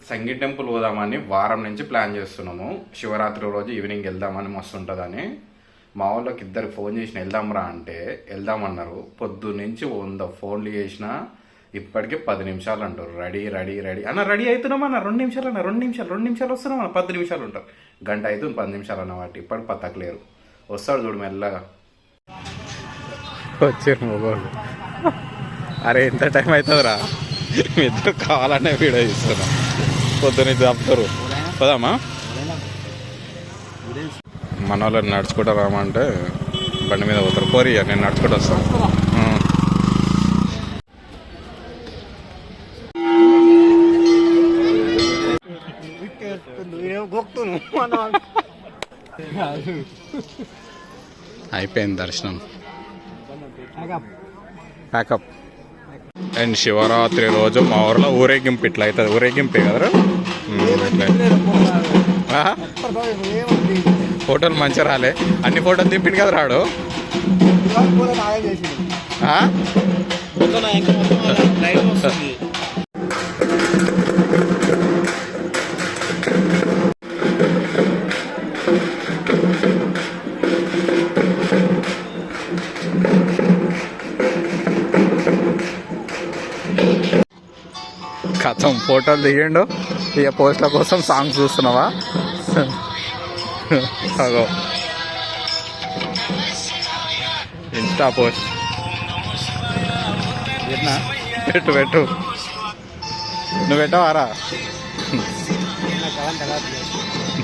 సంగీ temple పోదామని వారం నుంచి ప్లాన్ చేస్తున్నాము. శివరాత్రి రోజు ఈవినింగ్ వెళ్దామని మస్తు ఉంటుందని. మా వాళ్ళకి ఇద్దరు ఫోన్ చేసిన వెళ్దాంరా అంటే వెళ్దామన్నారు. పొద్దు నుంచి 100 ఫోన్లు చేసినా ఇప్పటికే 10 నిమిషాలు అంటారు. రెడీ రెడీ రెడీ అన్న, రెడీ అవుతున్నామన్న 2 నిమిషాలు అన్న, 2 నిమిషాలు వస్తున్నామన్న, 10 నిమిషాలు ఉంటారు. గంట అవుతుంది 10 నిమిషాలు అన్నమాట. ఇప్పటికి పత్తకలేరు. వస్తాడు చూడు మెల్లగా. వచ్చారు మొగోళ్ళు. అరే ఎంత టైం అవుతుందిరా, మీ ఇద్దరు కావాలనే వీడియో ఇస్తున్నా. పొద్దున చెప్తారు పోదామా. మన వాళ్ళని నడుచుకుంటూ రామంటే బండి మీద పోతారు. పోరి నేను నడుచుకుంటూ వస్తాను. అయిపోయింది దర్శనం. ప్యాకప్. అండ్ శివరాత్రి రోజు మా ఊరిలో ఊరేగింపు ఇట్లా అవుతుంది. ఊరేగింపే కదరా. ఫోటోలు మంచిగా రాలే. అన్ని ఫోటోలు దింపిండు కదా రాడు. కథం ఫోటోలు దిగిండు. ఇక పోస్ట్ల కోసం సాంగ్స్ చూస్తున్నావా. అగో ఇన్స్టా పోస్ట్ పెట్టు పెట్టు. నువ్వు పెట్టవారా?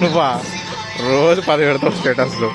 నువ్వా రోజు 10 పెడతావు స్టేటస్లు.